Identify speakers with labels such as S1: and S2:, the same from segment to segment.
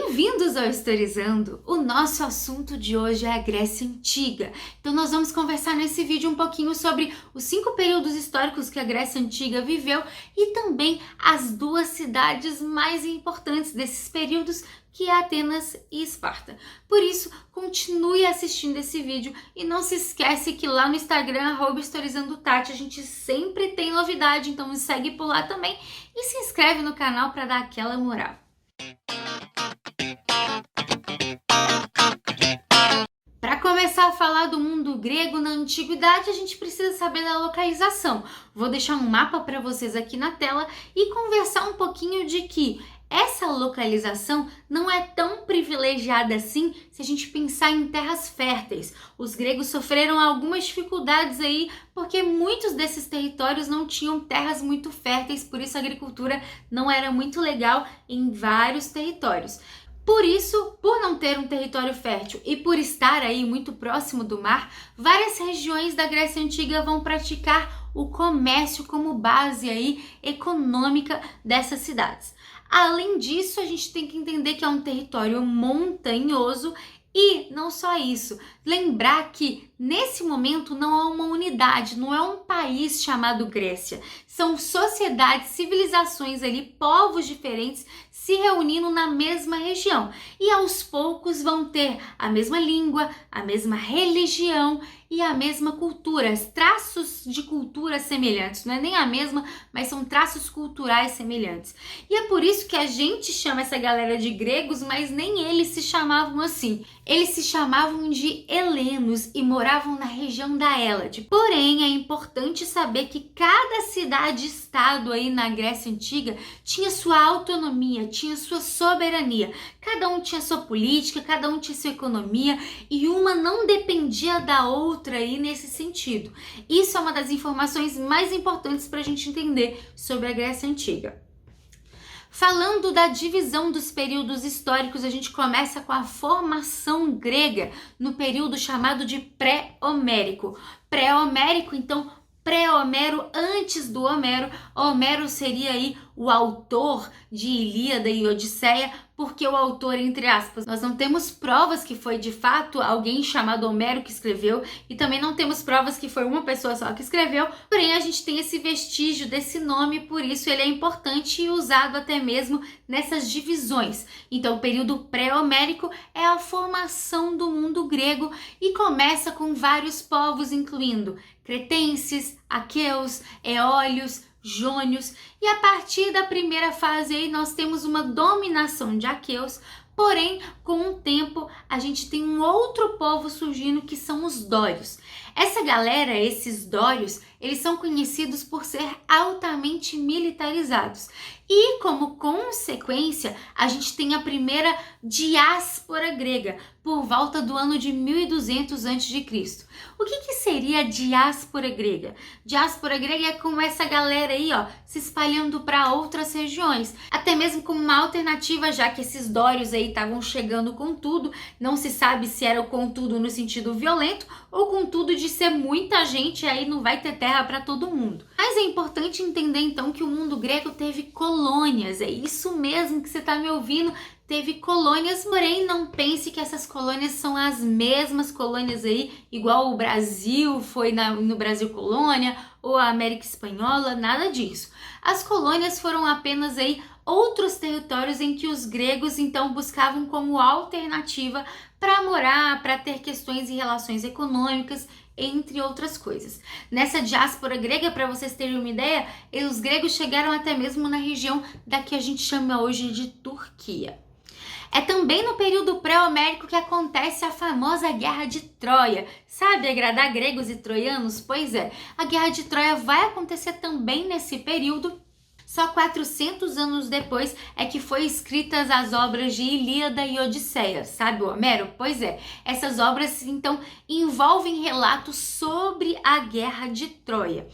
S1: Bem-vindos ao Historizando! O nosso assunto de hoje é a Grécia Antiga. Então nós vamos conversar nesse vídeo um pouquinho sobre os 5 períodos históricos que a Grécia Antiga viveu e também as 2 cidades mais importantes desses períodos, que é Atenas e Esparta. Por isso, continue assistindo esse vídeo e não se esquece que lá no Instagram, @historizandotati, a gente sempre tem novidade, então me segue por lá também e se inscreve no canal para dar aquela moral. Para começar a falar do mundo grego na antiguidade, a gente precisa saber da localização. Vou deixar um mapa para vocês aqui na tela e conversar um pouquinho de que essa localização não é tão privilegiada assim se a gente pensar em terras férteis. Os gregos sofreram algumas dificuldades aí porque muitos desses territórios não tinham terras muito férteis, por isso a agricultura não era muito legal em vários territórios. Por isso, por não ter um território fértil e por estar aí muito próximo do mar, várias regiões da Grécia Antiga vão praticar o comércio como base aí econômica dessas cidades. Além disso, a gente tem que entender que é um território montanhoso e não só isso, lembrar que nesse momento não há uma unidade, não é um país chamado Grécia. São sociedades, civilizações ali, povos diferentes se reunindo na mesma região. E aos poucos vão ter a mesma língua, a mesma religião e a mesma cultura, traços de cultura semelhantes. Não é nem a mesma, mas são traços culturais semelhantes. E é por isso que a gente chama essa galera de gregos, mas nem eles se chamavam assim. Eles se chamavam de helenos e moravam na região da Hélade. Porém, é importante saber que cada cidade-estado aí na Grécia Antiga tinha sua autonomia, tinha sua soberania. Cada um tinha sua política, cada um tinha sua economia e uma não dependia da outra aí nesse sentido. Isso é uma das informações mais importantes para a gente entender sobre a Grécia Antiga. Falando da divisão dos períodos históricos, a gente começa com a formação grega no período chamado de pré-homérico. Pré-homérico, então, pré-Homero, antes do Homero. Homero seria aí o autor de Ilíada e Odisseia, porque o autor, entre aspas, nós não temos provas que foi de fato alguém chamado Homero que escreveu e também não temos provas que foi uma pessoa só que escreveu, porém a gente tem esse vestígio desse nome, por isso ele é importante e usado até mesmo nessas divisões. Então o período pré-homérico é a formação do mundo grego e começa com vários povos, incluindo cretenses, aqueus, eólios, jônios, e a partir da primeira fase aí nós temos uma dominação de aqueus, porém com o tempo a gente tem um outro povo surgindo que são os dórios. Essa galera, esses dórios, eles são conhecidos por ser altamente militarizados. E como consequência, a gente tem a primeira diáspora grega, por volta do ano de 1200 a.C. O que seria a diáspora grega? Diáspora grega é como essa galera aí, ó, se espalhando para outras regiões, até mesmo como uma alternativa, já que esses dórios aí estavam chegando com tudo, não se sabe se era com tudo no sentido violento ou com tudo de ser muita gente, aí não vai ter terra para todo mundo. Mas é importante entender então que o mundo grego teve colônias, é isso mesmo que você está me ouvindo, teve colônias, porém não pense que essas colônias são as mesmas colônias aí, igual o Brasil foi no Brasil colônia, ou a América Espanhola, nada disso. As colônias foram apenas aí outros territórios em que os gregos então buscavam como alternativa para morar, para ter questões e relações econômicas, entre outras coisas. Nessa diáspora grega, para vocês terem uma ideia, os gregos chegaram até mesmo na região da que a gente chama hoje de Turquia. É também no período pré-homérico que acontece a famosa Guerra de Troia. Sabe agradar gregos e troianos? Pois é, a Guerra de Troia vai acontecer também nesse período. Só 400 anos depois é que foi escritas as obras de Ilíada e Odisseia, sabe o Homero? Pois é, essas obras então envolvem relatos sobre a Guerra de Troia.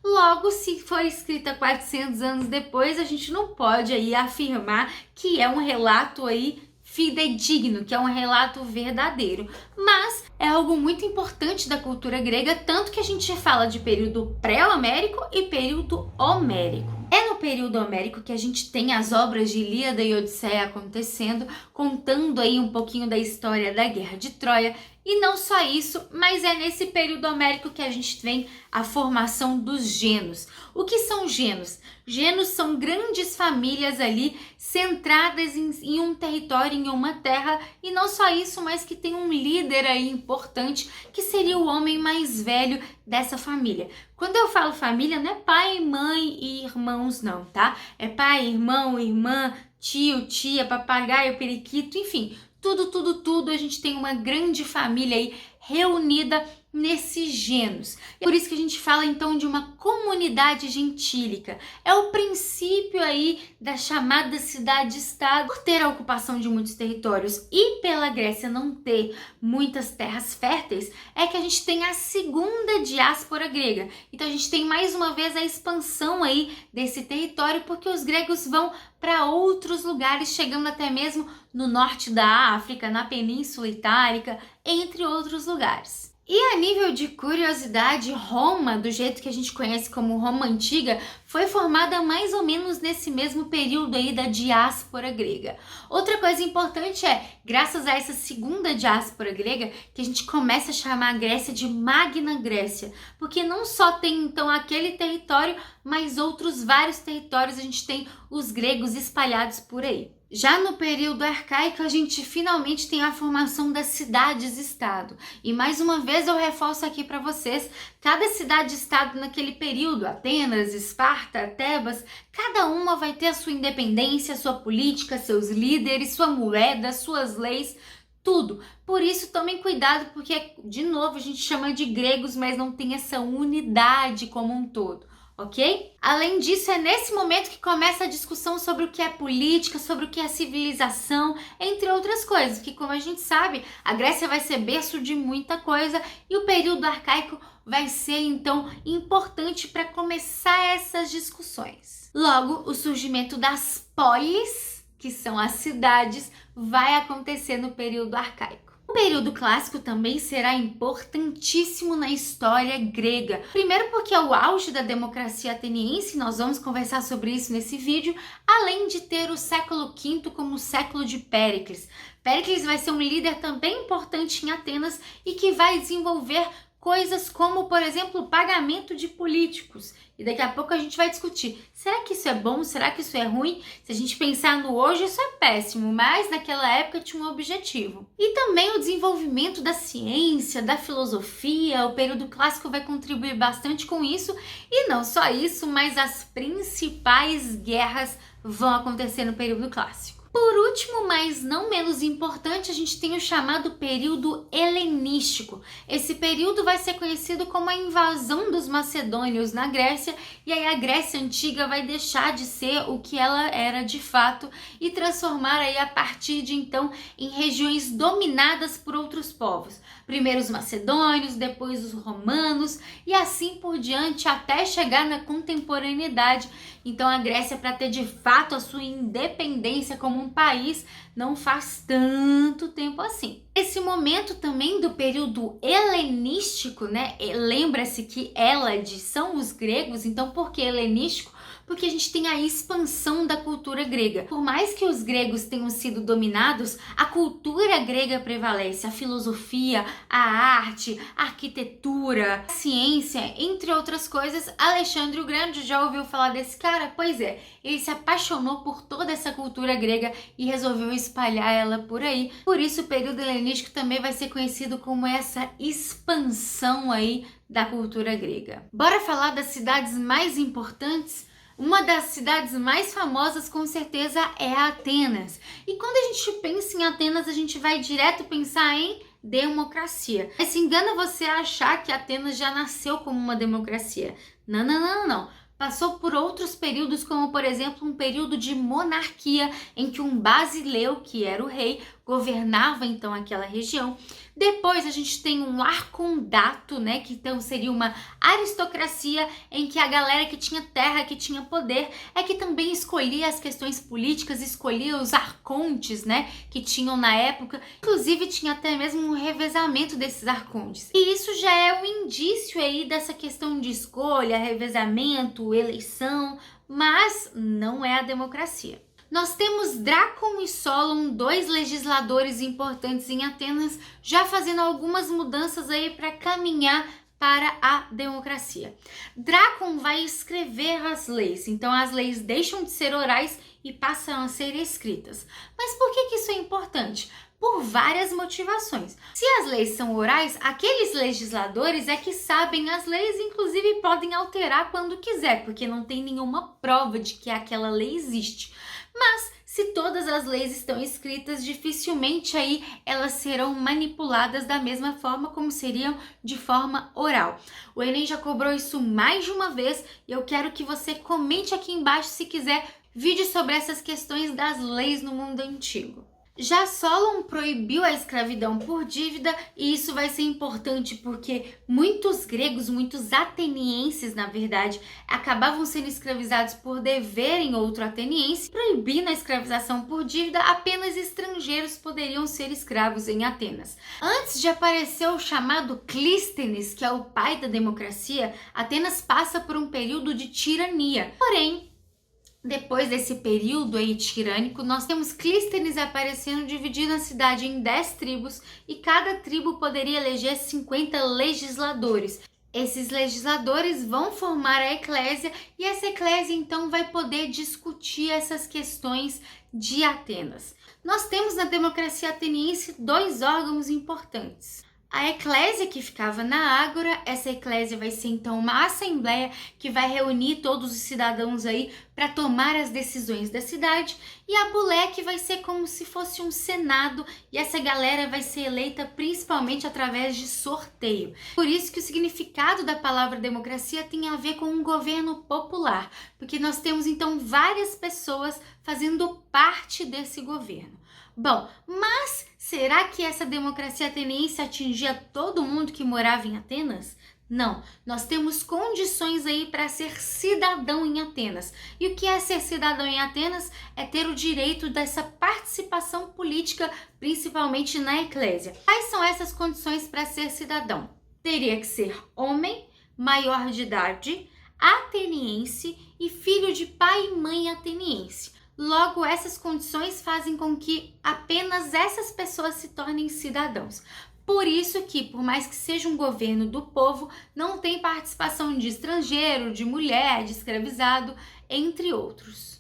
S1: Logo, se for escrita 400 anos depois, a gente não pode aí afirmar que é um relato aí fidedigno, que é um relato verdadeiro, mas é algo muito importante da cultura grega, tanto que a gente fala de período pré-homérico e período homérico. É no período homérico que a gente tem as obras de Ilíada e Odisseia acontecendo, contando aí um pouquinho da história da Guerra de Troia. E não só isso, mas é nesse período homérico que a gente tem a formação dos genos. O que são genos? Genos são grandes famílias ali centradas em um território, em uma terra, e não só isso, mas que tem um líder aí importante, que seria o homem mais velho dessa família. Quando eu falo família, não é pai, mãe e irmãos não, tá? É pai, irmão, irmã, tio, tia, papagaio, periquito, enfim, tudo, a gente tem uma grande família aí reunida nesses genos. Por isso que a gente fala então de uma comunidade gentílica. É o princípio aí da chamada cidade-estado. Por ter a ocupação de muitos territórios e pela Grécia não ter muitas terras férteis, é que a gente tem a segunda diáspora grega. Então a gente tem mais uma vez a expansão aí desse território, porque os gregos vão para outros lugares, chegando até mesmo no norte da África, na Península Itálica, entre outros lugares. E a nível de curiosidade, Roma, do jeito que a gente conhece como Roma Antiga, foi formada mais ou menos nesse mesmo período aí da diáspora grega. Outra coisa importante é, graças a essa segunda diáspora grega, que a gente começa a chamar a Grécia de Magna Grécia, porque não só tem então aquele território, mas outros vários territórios a gente tem os gregos espalhados por aí. Já no período arcaico, a gente finalmente tem a formação das cidades-estado. E mais uma vez eu reforço aqui para vocês, cada cidade-estado naquele período, Atenas, Esparta, Tebas, cada uma vai ter a sua independência, sua política, seus líderes, sua moeda, suas leis, tudo. Por isso tomem cuidado, porque de novo a gente chama de gregos, mas não tem essa unidade como um todo. Ok? Além disso, é nesse momento que começa a discussão sobre o que é política, sobre o que é civilização, entre outras coisas, que como a gente sabe, a Grécia vai ser berço de muita coisa e o período arcaico vai ser então importante para começar essas discussões. Logo, o surgimento das polis, que são as cidades, vai acontecer no período arcaico. O período clássico também será importantíssimo na história grega. Primeiro porque é o auge da democracia ateniense, nós vamos conversar sobre isso nesse vídeo, além de ter o século V como o século de Péricles. Péricles vai ser um líder também importante em Atenas e que vai desenvolver coisas como, por exemplo, o pagamento de políticos. E daqui a pouco a gente vai discutir, será que isso é bom? Será que isso é ruim? Se a gente pensar no hoje, isso é péssimo, mas naquela época tinha um objetivo. E também o desenvolvimento da ciência, da filosofia, o período clássico vai contribuir bastante com isso. E não só isso, mas as principais guerras vão acontecer no período clássico. Por último, mas não menos importante, a gente tem o chamado período helenístico. Esse período vai ser conhecido como a invasão dos macedônios na Grécia, e aí a Grécia antiga vai deixar de ser o que ela era de fato e transformar aí a partir de então em regiões dominadas por outros povos. Primeiro os macedônios, depois os romanos e assim por diante até chegar na contemporaneidade. Então a Grécia, para ter de fato a sua independência como um país, não faz tanto tempo assim. Esse momento também do período helenístico, né? Lembra-se que Hélade são os gregos, então por que helenístico? Porque a gente tem a expansão da cultura grega. Por mais que os gregos tenham sido dominados, a cultura grega prevalece, a filosofia, a arte, a arquitetura, a ciência, entre outras coisas. Alexandre o Grande, já ouviu falar desse cara? Pois é, ele se apaixonou por toda essa cultura grega e resolveu espalhar ela por aí. Por isso o período helenístico também vai ser conhecido como essa expansão aí da cultura grega. Bora falar das cidades mais importantes? Uma das cidades mais famosas com certeza é Atenas. E quando a gente pensa em Atenas, a gente vai direto pensar em democracia. Mas se engana você achar que Atenas já nasceu como uma democracia. Não. Passou por outros períodos, como por exemplo um período de monarquia, em que um basileu, que era o rei, governava então aquela região. Depois a gente tem um arcondato, né, que então seria uma aristocracia em que a galera que tinha terra, que tinha poder, é que também escolhia as questões políticas, escolhia os arcontes, né, que tinham na época. Inclusive tinha até mesmo um revezamento desses arcontes. E isso já é um indício aí dessa questão de escolha, revezamento, eleição, mas não é a democracia. Nós temos Drácon e Solon, dois legisladores importantes em Atenas, já fazendo algumas mudanças aí para caminhar para a democracia. Drácon vai escrever as leis, então as leis deixam de ser orais e passam a ser escritas. Mas por que isso é importante? Por várias motivações. Se as leis são orais, aqueles legisladores é que sabem as leis, inclusive podem alterar quando quiser, porque não tem nenhuma prova de que aquela lei existe. Mas se todas as leis estão escritas, dificilmente aí elas serão manipuladas da mesma forma como seriam de forma oral. O Enem já cobrou isso mais de uma vez e eu quero que você comente aqui embaixo se quiser vídeo sobre essas questões das leis no mundo antigo. Já Solon proibiu a escravidão por dívida, e isso vai ser importante porque muitos gregos, muitos atenienses, na verdade, acabavam sendo escravizados por deverem outro ateniense. Proibindo a escravização por dívida, apenas estrangeiros poderiam ser escravos em Atenas. Antes de aparecer o chamado Clístenes, que é o pai da democracia, Atenas passa por um período de tirania. Porém, depois desse período aí tirânico, nós temos Clístenes aparecendo, dividindo a cidade em 10 tribos e cada tribo poderia eleger 50 legisladores. Esses legisladores vão formar a eclésia e essa eclésia então vai poder discutir essas questões de Atenas. Nós temos na democracia ateniense dois órgãos importantes. A eclésia que ficava na ágora, essa eclésia vai ser então uma assembleia que vai reunir todos os cidadãos aí para tomar as decisões da cidade, e a bulé que vai ser como se fosse um senado, e essa galera vai ser eleita principalmente através de sorteio. Por isso que o significado da palavra democracia tem a ver com um governo popular, porque nós temos então várias pessoas fazendo parte desse governo. Bom, mas será que essa democracia ateniense atingia todo mundo que morava em Atenas? Não, nós temos condições aí para ser cidadão em Atenas. E o que é ser cidadão em Atenas? É ter o direito dessa participação política, principalmente na eclésia. Quais são essas condições para ser cidadão? Teria que ser homem, maior de idade, ateniense e filho de pai e mãe ateniense. Logo, essas condições fazem com que apenas essas pessoas se tornem cidadãos. Por isso que, por mais que seja um governo do povo, não tem participação de estrangeiro, de mulher, de escravizado, entre outros.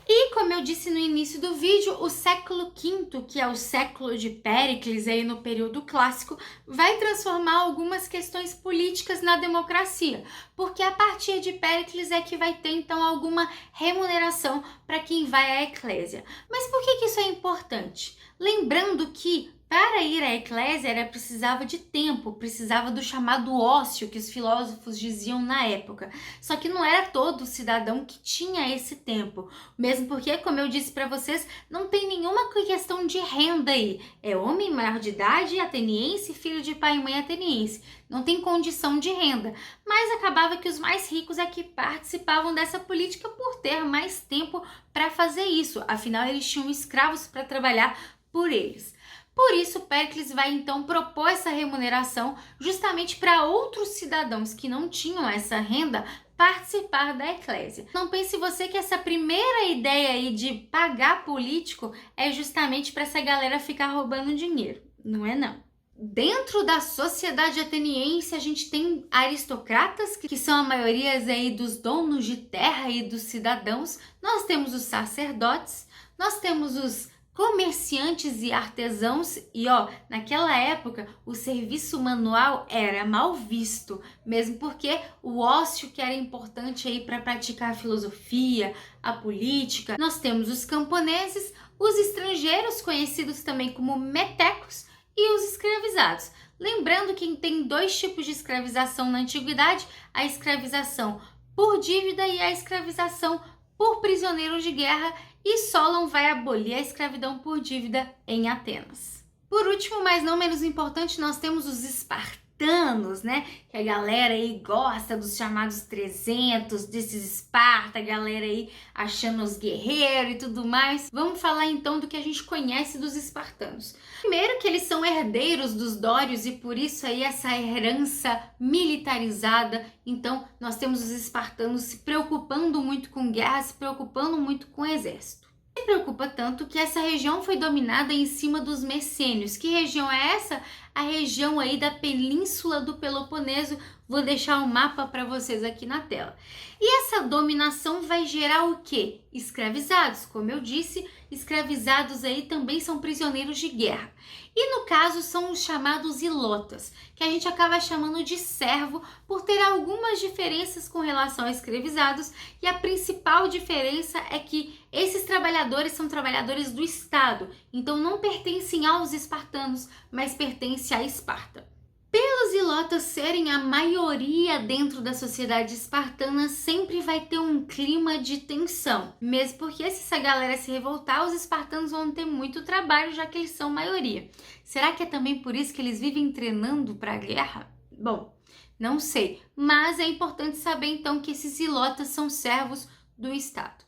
S1: E como eu disse no início do vídeo, o século V, que é o século de Péricles aí no período clássico, vai transformar algumas questões políticas na democracia, porque a partir de Péricles é que vai ter então alguma remuneração para quem vai à eclésia. Mas por que isso é importante? Lembrando que para ir à eclésia precisava de tempo, precisava do chamado ócio que os filósofos diziam na época. Só que não era todo cidadão que tinha esse tempo. Mesmo porque, como eu disse para vocês, não tem nenhuma questão de renda aí. É homem maior de idade, ateniense, filho de pai e mãe ateniense. Não tem condição de renda. Mas acabava que os mais ricos é que participavam dessa política por ter mais tempo para fazer isso. Afinal, eles tinham escravos para trabalhar por eles. Por isso, Péricles vai então propor essa remuneração justamente para outros cidadãos que não tinham essa renda participar da eclésia. Não pense você que essa primeira ideia aí de pagar político é justamente para essa galera ficar roubando dinheiro. Não é não. Dentro da sociedade ateniense, a gente tem aristocratas, que são a maioria aí dos donos de terra e dos cidadãos. Nós temos os sacerdotes, nós temos os comerciantes e artesãos, e naquela época o serviço manual era mal visto, mesmo porque o ócio que era importante aí para praticar a filosofia, a política. Nós temos os camponeses, os estrangeiros, conhecidos também como metecos, e os escravizados. Lembrando que tem dois tipos de escravização na antiguidade: a escravização por dívida e a escravização por prisioneiros de guerra, e Solon vai abolir a escravidão por dívida em Atenas. Por último, mas não menos importante, nós temos os espartanos, né? Que a galera aí gosta dos chamados 300, desses Esparta, a galera aí achando os guerreiros e tudo mais. Vamos falar então do que a gente conhece dos espartanos. Primeiro que eles são herdeiros dos dórios e por isso aí essa herança militarizada. Então nós temos os espartanos se preocupando muito com guerra, se preocupando muito com o exército. Se preocupa tanto que essa região foi dominada em cima dos messênios. Que região é essa? A região aí da Península do Peloponeso. Vou deixar o mapa para vocês aqui na tela. E essa dominação vai gerar o quê? Escravizados. Como eu disse, escravizados aí também são prisioneiros de guerra. E no caso são os chamados ilotas, que a gente acaba chamando de servo por ter algumas diferenças com relação a escravizados, e a principal diferença é que esses trabalhadores são trabalhadores do Estado, então não pertencem aos espartanos, mas pertencem a Esparta. Pelos ilotas serem a maioria dentro da sociedade espartana, sempre vai ter um clima de tensão. Mesmo porque se essa galera se revoltar, os espartanos vão ter muito trabalho, já que eles são maioria. Será que é também por isso que eles vivem treinando para a guerra? Bom, não sei. Mas é importante saber então que esses ilotas são servos do Estado.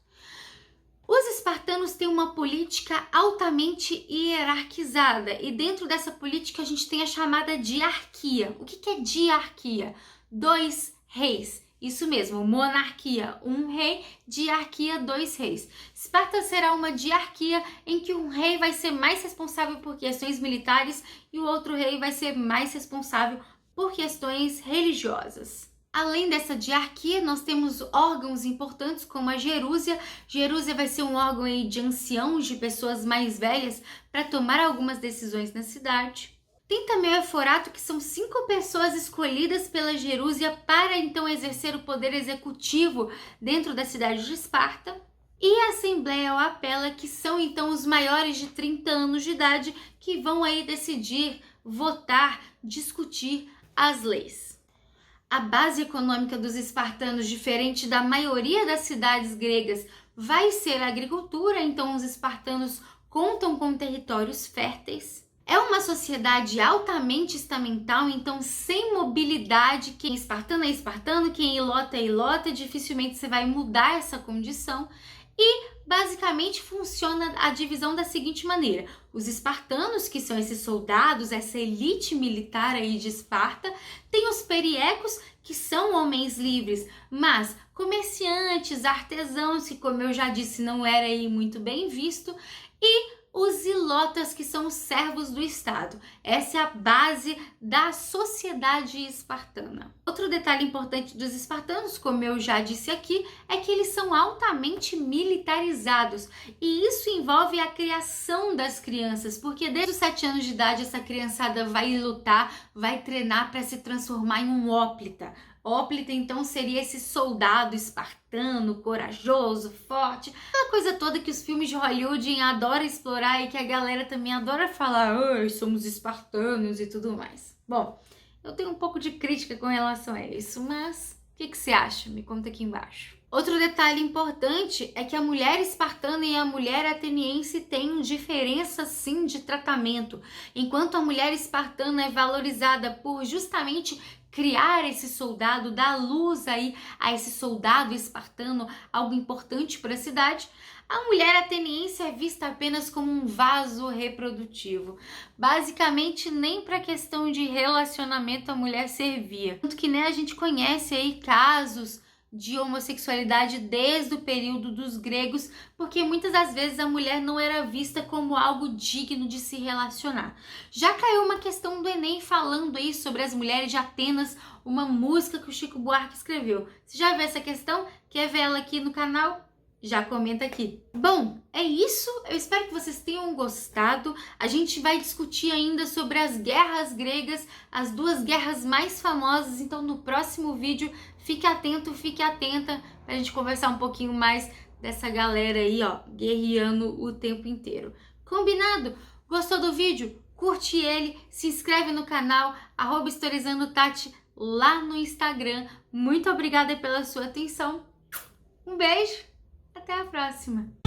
S1: Os espartanos têm uma política altamente hierarquizada e dentro dessa política a gente tem a chamada diarquia. O que é diarquia? 2 reis. Isso mesmo, monarquia, 1 rei, diarquia, 2 reis. Esparta será uma diarquia em que um rei vai ser mais responsável por questões militares e o outro rei vai ser mais responsável por questões religiosas. Além dessa diarquia, nós temos órgãos importantes como a gerúsia. Gerúsia vai ser um órgão aí de anciãos, de pessoas mais velhas, para tomar algumas decisões na cidade. Tem também o eforato, que são 5 pessoas escolhidas pela gerúsia para então exercer o poder executivo dentro da cidade de Esparta. E a assembleia ou apela, que são então os maiores de 30 anos de idade, que vão aí decidir, votar, discutir as leis. A base econômica dos espartanos, diferente da maioria das cidades gregas, vai ser a agricultura, então os espartanos contam com territórios férteis. É uma sociedade altamente estamental, então sem mobilidade, quem espartano é espartano, quem ilota é ilota, dificilmente você vai mudar essa condição. E basicamente funciona a divisão da seguinte maneira: os espartanos, que são esses soldados, essa elite militar aí de Esparta, tem os periecos, que são homens livres, mas comerciantes, artesãos, que como eu já disse não era aí muito bem visto, e os ilotas, que são os servos do Estado. Essa é a base da sociedade espartana. Outro detalhe importante dos espartanos, como eu já disse aqui, é que eles são altamente militarizados. E isso envolve a criação das crianças, porque desde os 7 anos de idade essa criançada vai lutar, vai treinar para se transformar em um hóplita. Hóplita, então, seria esse soldado espartano, corajoso, forte, aquela coisa toda que os filmes de Hollywood adoram explorar e que a galera também adora falar, oi, somos espartanos e tudo mais. Bom, eu tenho um pouco de crítica com relação a isso, mas o que você acha? Me conta aqui embaixo. Outro detalhe importante é que a mulher espartana e a mulher ateniense têm diferença sim de tratamento. Enquanto a mulher espartana é valorizada por justamente criar esse soldado, dar luz aí a esse soldado espartano, algo importante para a cidade, a mulher ateniense é vista apenas como um vaso reprodutivo. Basicamente, nem para questão de relacionamento a mulher servia. Tanto que, né, a gente conhece aí casos de homossexualidade desde o período dos gregos, porque muitas das vezes a mulher não era vista como algo digno de se relacionar. Já caiu uma questão do Enem falando aí sobre as mulheres de Atenas, uma música que o Chico Buarque escreveu. Você já viu essa questão? Quer ver ela aqui no canal? Já comenta aqui. Bom, é isso. Eu espero que vocês tenham gostado. A gente vai discutir ainda sobre as guerras gregas, as 2 guerras mais famosas. Então, no próximo vídeo, fique atento, fique atenta para a gente conversar um pouquinho mais dessa galera aí, ó, guerreando o tempo inteiro. Combinado? Gostou do vídeo? Curte ele, se inscreve no canal, @historizandotati lá no Instagram. Muito obrigada pela sua atenção. Um beijo! Até a próxima!